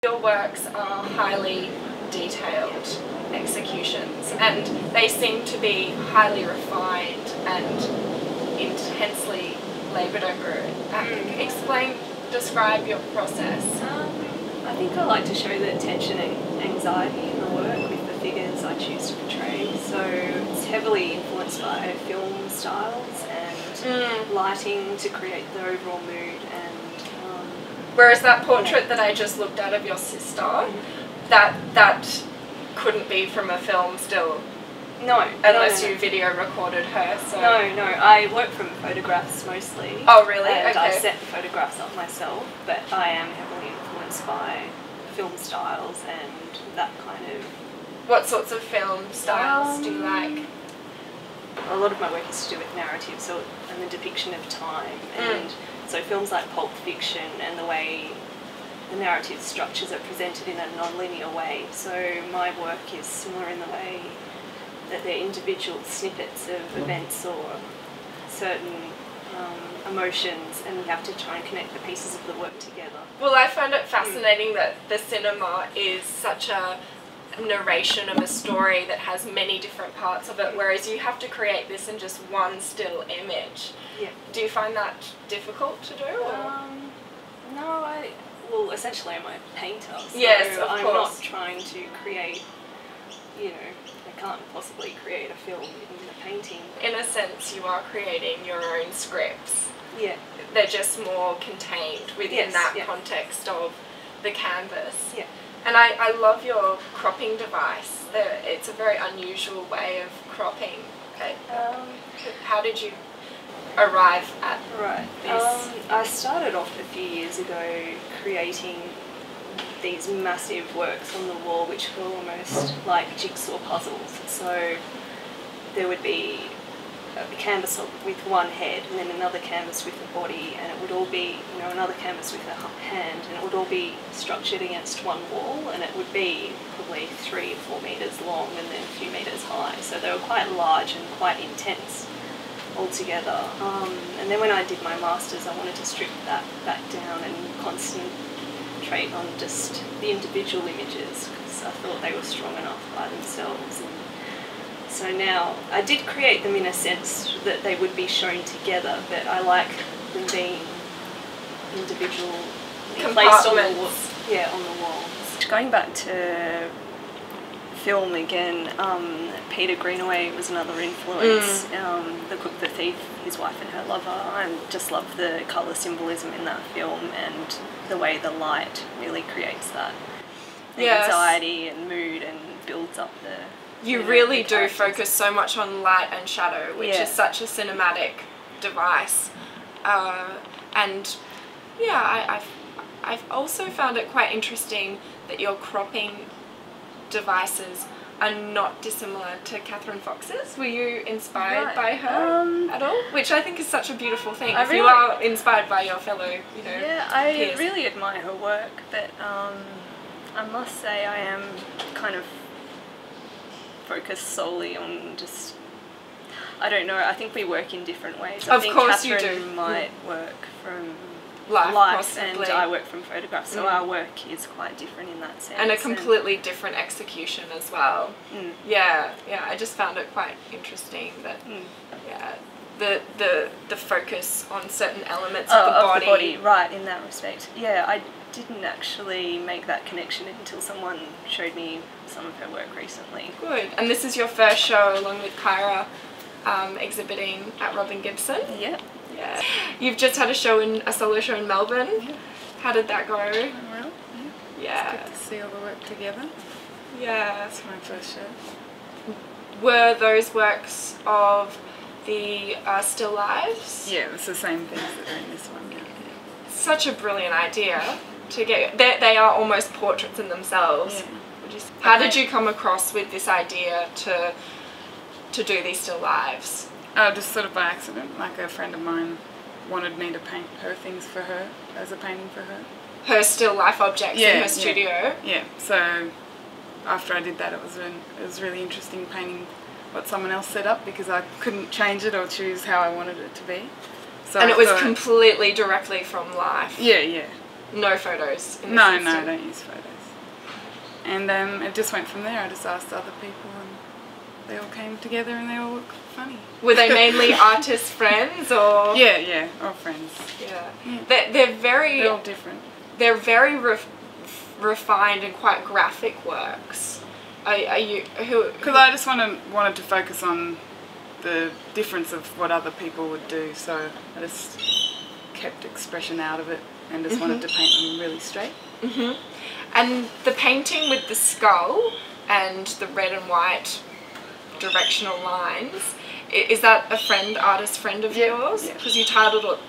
Your works are highly detailed executions, and they seem to be highly refined and intensely laboured over. Describe your process. I think I like to show the tension and anxiety in the work with the figures I choose to portray. So it's heavily influenced by film styles and lighting to create the overall mood. And whereas that portrait that I just looked at of your sister, that couldn't be from a film still. No, unless you video recorded her. So. No, I work from photographs mostly. Oh really? And okay. I set the photographs up myself, but I am heavily influenced by film styles and that kind of... What sorts of film styles do you like? A lot of my work is to do with narrative, and the depiction of time, and so films like Pulp Fiction and the way the narrative structures are presented in a non-linear way. So my work is similar in the way that they're individual snippets of events or certain emotions, and we have to try and connect the pieces of the work together. Well, I find it fascinating that the cinema is such a narration of a story that has many different parts of it, whereas you have to create this in just one still image. Yeah. Do you find that difficult to do? No, well, essentially I'm a painter, so yes, of I'm course. not trying to create, I can't possibly create a film in a painting. In a sense, you are creating your own scripts. Yeah. They're just more contained within that context of the canvas. Yeah. And I love your cropping device. It's a very unusual way of cropping. How did you arrive at this? I started off a few years ago creating these massive works on the wall which were almost like jigsaw puzzles. So there would be a canvas with one head and then another canvas with a body, and it would all be, another canvas with a hand, and it would all be structured against one wall, and it would be probably 3 or 4 metres long and then a few metres high. So they were quite large and quite intense altogether. And then when I did my masters, I wanted to strip that back down and concentrate on just the individual images, because I thought they were strong enough by themselves. And so now I did create them in a sense that they would be shown together, but I like them being individual, placed on the walls. Going back to film again, Peter Greenaway was another influence. The Cook, the Thief, his wife and her lover. I just love the colour symbolism in that film and the way the light really creates that anxiety and mood and builds up the... You really do focus so much on light and shadow, which is such a cinematic device. And yeah, I've also found it quite interesting that your cropping devices are not dissimilar to Catherine Fox's. Were you inspired by her at all? Which I think is such a beautiful thing. If you are inspired by your fellow, Yeah, I peers. really admire her work, but I must say I am kind of focused solely on just, I don't know, I think we work in different ways. Of course you do. Catherine might work from life and I work from photographs, so our work is quite different in that sense. And a completely different execution as well. Yeah, I just found it quite interesting that the focus on certain elements of the body. Right, in that respect. Yeah, I didn't actually make that connection until someone showed me some of her work recently. Good. And this is your first show along with Kyra exhibiting at Robin Gibson? Yep. Yeah. You've just had a solo show in Melbourne. Yeah. How did that go? Well, yeah. It's good to see all the work together. Yeah. It's my first show. Were those works of the still lives? Yeah, it was the same things that are in this one. Yeah. Such a brilliant idea to get. They are almost portraits in themselves. Yeah. How did you come across with this idea to do these still lives? Just sort of by accident. Like a friend of mine wanted me to paint her things for her, as a painting for her. Her still life objects in her studio? Yeah, so after I did that it was really interesting painting what someone else set up, because I couldn't change it or choose how I wanted it to be. So and it was completely directly from life? Yeah. no photos in this No, instance? I don't use photos. And it just went from there. I just asked other people and they all came together and they all look funny. Were they mainly artist friends or? Yeah, all friends. Yeah. Yeah. They're all different. They're very refined and quite graphic works. Are you who? Because I just wanted to focus on the difference of what other people would do, so I just kept expression out of it and just wanted to paint them really straight. And the painting with the skull and the red and white directional lines, is that a artist friend of yours? Yeah. Because you titled it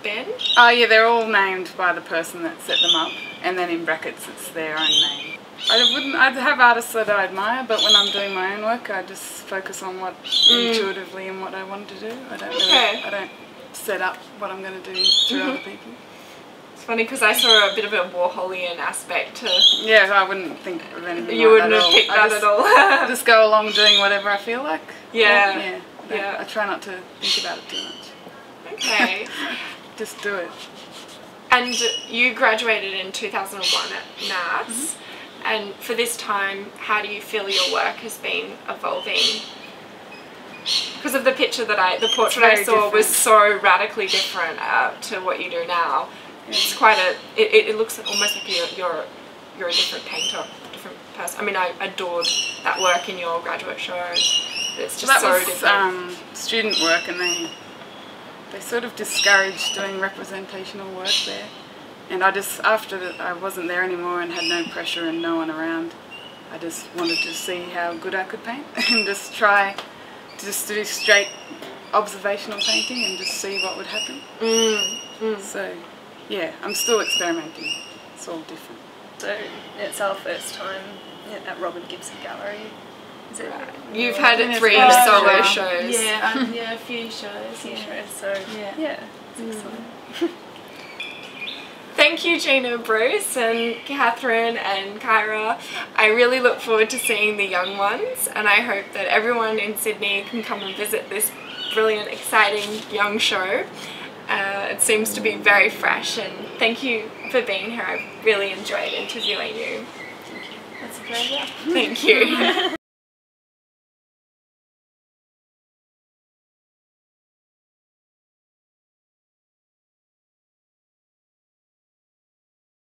Ben? Oh yeah, they're all named by the person that set them up, and then in brackets it's their own name. I'd have artists that I admire, but when I'm doing my own work I just focus on what intuitively and what I want to do. I don't set up what I'm going to do through other people. It's funny because I saw a bit of a Warholian aspect to... Yeah, I wouldn't think of anything You like wouldn't that have picked that at all. I just go along doing whatever I feel like. Yeah. I try not to think about it too much. Okay. Just do it. And you graduated in 2001 at NAS. And for this time, how do you feel your work has been evolving? Because of the portrait I saw was so radically different to what you do now. It's quite it looks almost like you're a different painter, different person. I mean, I adored that work in your graduate show. It's just so different. That was student work, and they sort of discouraged doing representational work there. And after I wasn't there anymore and had no pressure and no one around, I just wanted to see how good I could paint and just try to do straight observational painting and just see what would happen. So yeah, I'm still experimenting. It's all different. So it's our first time at Robin Gibson Gallery. Is it? Right. You've had 3 solo shows. Yeah, a few shows. So yeah, it's exciting. Thank you, Gina, Bruce, and Catherine and Kyra. I really look forward to seeing the young ones, and I hope that everyone in Sydney can come and visit this brilliant, exciting young show. It seems to be very fresh, and thank you for being here. I really enjoyed interviewing you. That's a pleasure. Thank you.